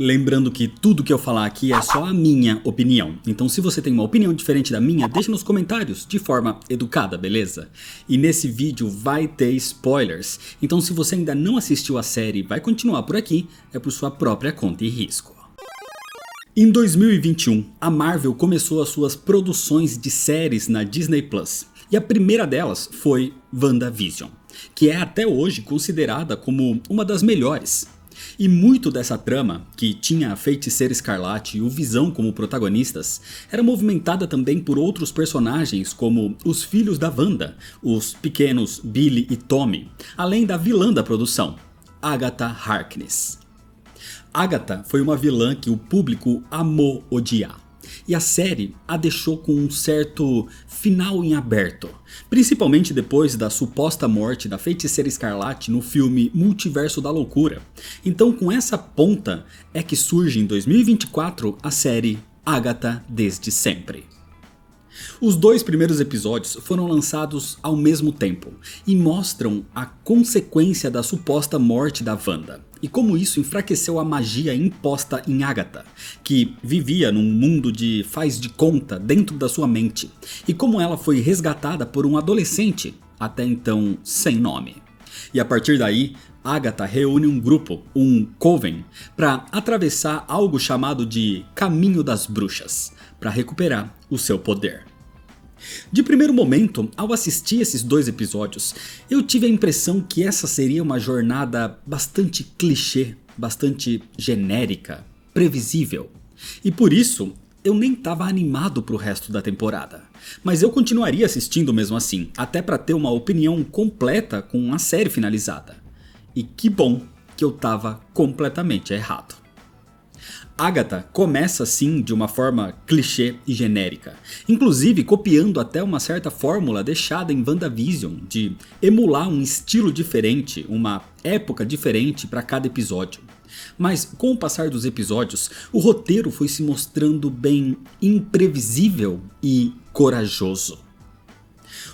Lembrando que tudo que eu falar aqui é só a minha opinião. Então se você tem uma opinião diferente da minha, deixa nos comentários de forma educada, beleza? E nesse vídeo vai ter spoilers. Então se você ainda não assistiu a série e vai continuar por aqui, é por sua própria conta e risco. Em 2021, a Marvel começou as suas produções de séries na Disney Plus. E a primeira delas foi WandaVision, que é até hoje considerada como uma das melhores. E muito dessa trama, que tinha a Feiticeira Escarlate e o Visão como protagonistas, era movimentada também por outros personagens como os filhos da Wanda, os pequenos Billy e Tommy, além da vilã da produção, Agatha Harkness. Agatha foi uma vilã que o público amou odiar. E a série a deixou com um certo final em aberto, principalmente depois da suposta morte da Feiticeira Escarlate no filme Multiverso da Loucura. Então com essa ponta é que surge em 2024 a série Agatha Desde Sempre. Os dois primeiros episódios foram lançados ao mesmo tempo e mostram a consequência da suposta morte da Wanda. E como isso enfraqueceu a magia imposta em Agatha, que vivia num mundo de faz de conta dentro da sua mente, e como ela foi resgatada por um adolescente, até então sem nome. E a partir daí, Agatha reúne um grupo, um coven, para atravessar algo chamado de Caminho das Bruxas, para recuperar o seu poder. De primeiro momento, ao assistir esses dois episódios, eu tive a impressão que essa seria uma jornada bastante clichê, bastante genérica, previsível. E por isso, eu nem estava animado pro resto da temporada. Mas eu continuaria assistindo mesmo assim, até para ter uma opinião completa com a série finalizada. E que bom que eu estava completamente errado. Agatha começa assim de uma forma clichê e genérica, inclusive copiando até uma certa fórmula deixada em WandaVision de emular um estilo diferente, uma época diferente para cada episódio. Mas com o passar dos episódios, o roteiro foi se mostrando bem imprevisível e corajoso.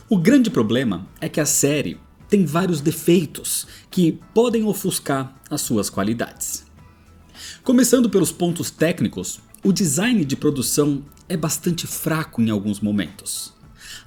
O grande problema é que a série tem vários defeitos que podem ofuscar as suas qualidades. Começando pelos pontos técnicos, o design de produção é bastante fraco em alguns momentos.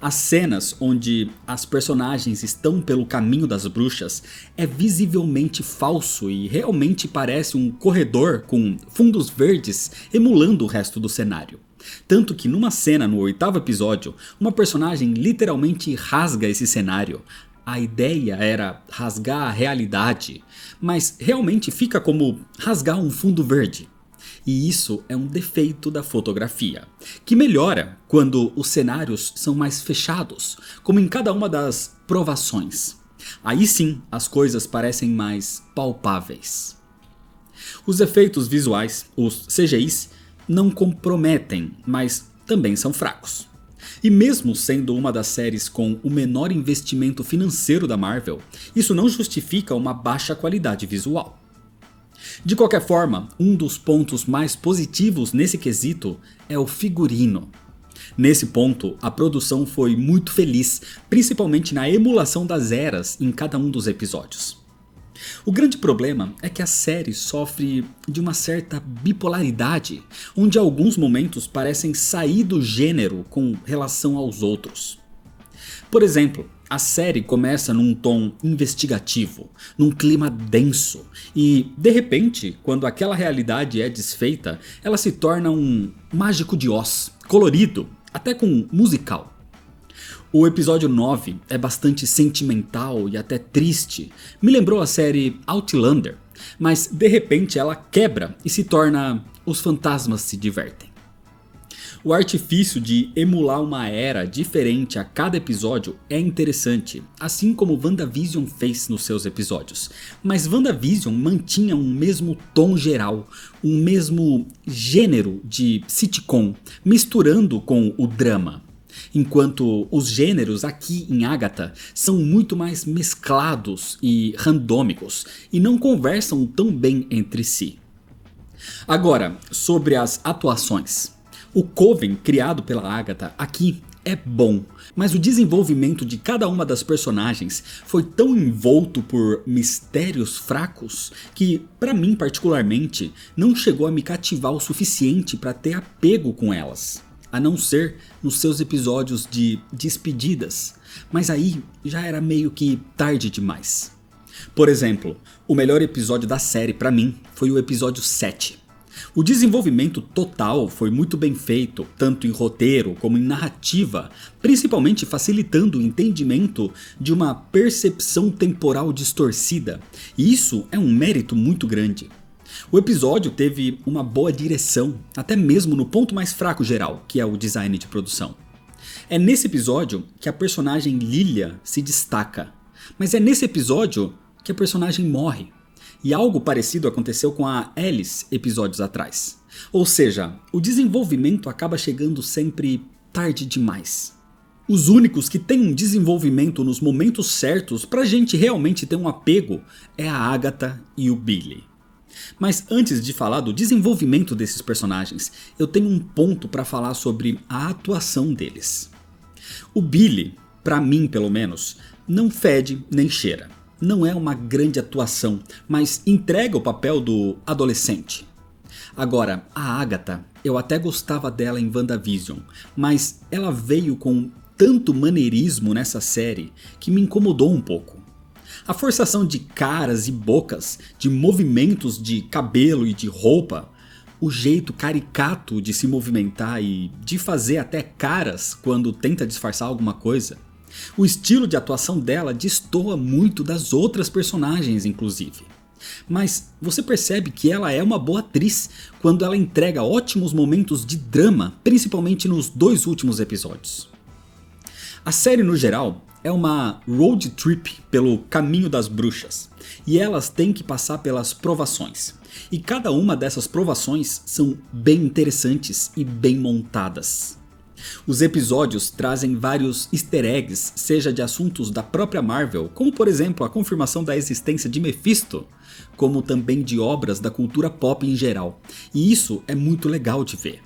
As cenas onde as personagens estão pelo caminho das bruxas é visivelmente falso e realmente parece um corredor com fundos verdes emulando o resto do cenário. Tanto que numa cena no 8º episódio, uma personagem literalmente rasga esse cenário. A ideia era rasgar a realidade, mas realmente fica como rasgar um fundo verde. E isso é um defeito da fotografia, que melhora quando os cenários são mais fechados, como em cada uma das provações. Aí sim as coisas parecem mais palpáveis. Os efeitos visuais, os CGIs, não comprometem, mas também são fracos. E mesmo sendo uma das séries com o menor investimento financeiro da Marvel, isso não justifica uma baixa qualidade visual. De qualquer forma, um dos pontos mais positivos nesse quesito é o figurino. Nesse ponto, a produção foi muito feliz, principalmente na emulação das eras em cada um dos episódios. O grande problema é que a série sofre de uma certa bipolaridade, onde alguns momentos parecem sair do gênero com relação aos outros. Por exemplo, a série começa num tom investigativo, num clima denso, e de repente, quando aquela realidade é desfeita, ela se torna um Mágico de Oz, colorido, até com musical. O episódio 9 é bastante sentimental e até triste, me lembrou a série Outlander, mas de repente ela quebra e se torna Os Fantasmas Se Divertem. O artifício de emular uma era diferente a cada episódio é interessante, assim como WandaVision fez nos seus episódios, mas WandaVision mantinha um mesmo tom geral, um mesmo gênero de sitcom, misturando com o drama. Enquanto os gêneros aqui em Agatha são muito mais mesclados e randômicos e não conversam tão bem entre si. Agora, sobre as atuações. O coven criado pela Agatha aqui é bom, mas o desenvolvimento de cada uma das personagens foi tão envolto por mistérios fracos que, pra mim particularmente, não chegou a me cativar o suficiente pra ter apego com elas. A não ser nos seus episódios de despedidas, mas aí já era meio que tarde demais. Por exemplo, o melhor episódio da série pra mim foi o episódio 7. O desenvolvimento total foi muito bem feito, tanto em roteiro como em narrativa, principalmente facilitando o entendimento de uma percepção temporal distorcida, e isso é um mérito muito grande. O episódio teve uma boa direção, até mesmo no ponto mais fraco geral, que é o design de produção. É nesse episódio que a personagem Lilia se destaca, mas é nesse episódio que a personagem morre. E algo parecido aconteceu com a Alice episódios atrás. Ou seja, o desenvolvimento acaba chegando sempre tarde demais. Os únicos que têm um desenvolvimento nos momentos certos pra gente realmente ter um apego é a Agatha e o Billy. Mas antes de falar do desenvolvimento desses personagens, eu tenho um ponto pra falar sobre a atuação deles. O Billy, pra mim pelo menos, não fede nem cheira. Não é uma grande atuação, mas entrega o papel do adolescente. Agora, a Agatha, eu até gostava dela em WandaVision, mas ela veio com tanto maneirismo nessa série que me incomodou um pouco. A forçação de caras e bocas, de movimentos de cabelo e de roupa, o jeito caricato de se movimentar e de fazer até caras quando tenta disfarçar alguma coisa. O estilo de atuação dela destoa muito das outras personagens, inclusive. Mas você percebe que ela é uma boa atriz quando ela entrega ótimos momentos de drama, principalmente nos 2 últimos episódios. A série no geral é uma road trip pelo caminho das bruxas, e elas têm que passar pelas provações. E cada uma dessas provações são bem interessantes e bem montadas. Os episódios trazem vários easter eggs, seja de assuntos da própria Marvel, como por exemplo a confirmação da existência de Mephisto, como também de obras da cultura pop em geral, e isso é muito legal de ver.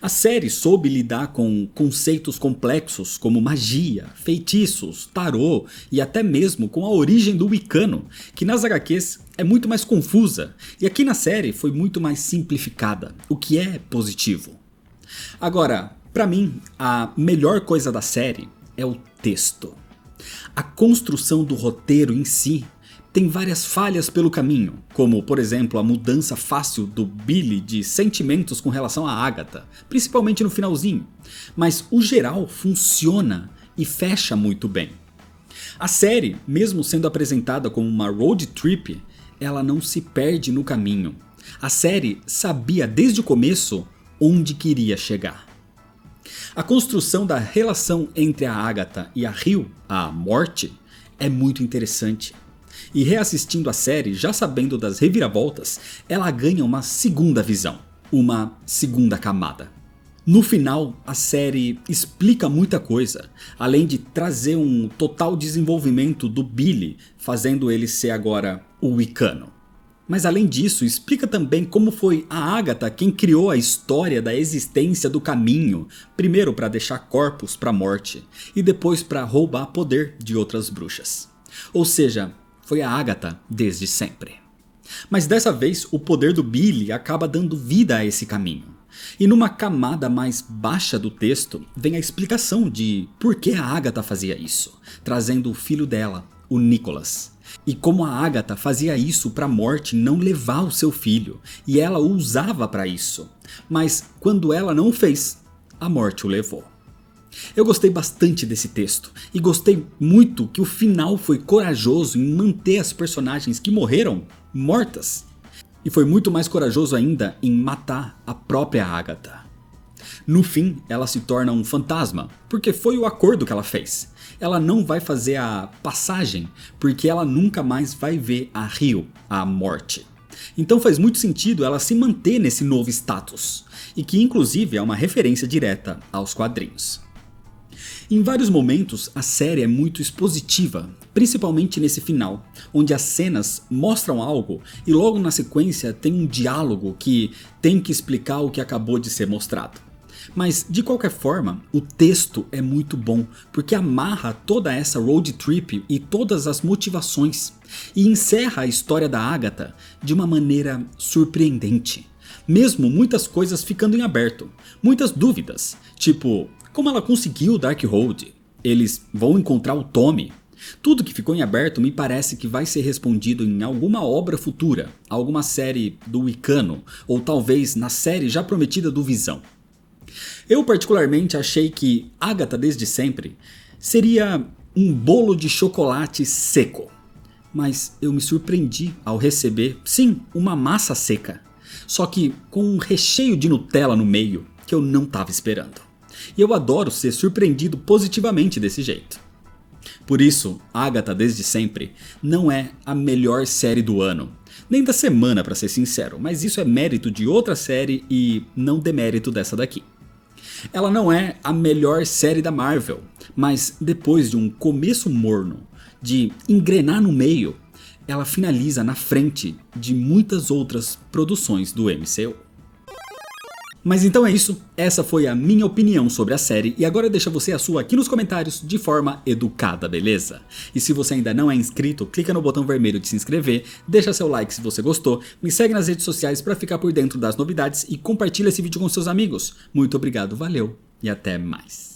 A série soube lidar com conceitos complexos como magia, feitiços, tarô e até mesmo com a origem do Wicano, que nas HQs é muito mais confusa, e aqui na série foi muito mais simplificada, o que é positivo. Agora, pra mim, a melhor coisa da série é o texto. A construção do roteiro em si tem várias falhas pelo caminho, como por exemplo a mudança fácil do Billy de sentimentos com relação a Agatha, principalmente no finalzinho, mas o geral funciona e fecha muito bem. A série, mesmo sendo apresentada como uma road trip, ela não se perde no caminho. A série sabia desde o começo onde queria chegar. A construção da relação entre a Agatha e a Rio, a Morte, é muito interessante. E reassistindo a série, já sabendo das reviravoltas, ela ganha uma segunda visão, uma segunda camada. No final, a série explica muita coisa, além de trazer um total desenvolvimento do Billy, fazendo ele ser agora o Wicano. Mas além disso, explica também como foi a Agatha quem criou a história da existência do caminho, primeiro para deixar corpos para a Morte e depois para roubar poder de outras bruxas. Ou seja, foi a Agatha desde sempre. Mas dessa vez o poder do Billy acaba dando vida a esse caminho. E numa camada mais baixa do texto vem a explicação de por que a Agatha fazia isso, trazendo o filho dela, o Nicholas. E como a Agatha fazia isso para a Morte não levar o seu filho, e ela o usava para isso. Mas quando ela não o fez, a Morte o levou. Eu gostei bastante desse texto, e gostei muito que o final foi corajoso em manter as personagens que morreram mortas. E foi muito mais corajoso ainda em matar a própria Agatha. No fim, ela se torna um fantasma, porque foi o acordo que ela fez. Ela não vai fazer a passagem, porque ela nunca mais vai ver a Rio, a Morte. Então faz muito sentido ela se manter nesse novo status, e que inclusive é uma referência direta aos quadrinhos. Em vários momentos a série é muito expositiva, principalmente nesse final, onde as cenas mostram algo e logo na sequência tem um diálogo que tem que explicar o que acabou de ser mostrado. Mas, de qualquer forma, o texto é muito bom, porque amarra toda essa road trip e todas as motivações, e encerra a história da Agatha de uma maneira surpreendente. Mesmo muitas coisas ficando em aberto, muitas dúvidas, tipo, como ela conseguiu o Darkhold? Eles vão encontrar o Tommy? Tudo que ficou em aberto me parece que vai ser respondido em alguma obra futura, alguma série do Wicano, ou talvez na série já prometida do Visão. Eu particularmente achei que Agatha Desde Sempre seria um bolo de chocolate seco, mas eu me surpreendi ao receber, sim, uma massa seca, só que com um recheio de Nutella no meio que eu não estava esperando. E eu adoro ser surpreendido positivamente desse jeito. Por isso, Agatha Desde Sempre não é a melhor série do ano, nem da semana pra ser sincero, mas isso é mérito de outra série e não demérito dessa daqui. Ela não é a melhor série da Marvel, mas depois de um começo morno, de engrenar no meio, ela finaliza na frente de muitas outras produções do MCU. Mas então é isso, essa foi a minha opinião sobre a série e agora deixa você a sua aqui nos comentários de forma educada, beleza? E se você ainda não é inscrito, clica no botão vermelho de se inscrever, deixa seu like se você gostou, me segue nas redes sociais para ficar por dentro das novidades e compartilha esse vídeo com seus amigos. Muito obrigado, valeu e até mais.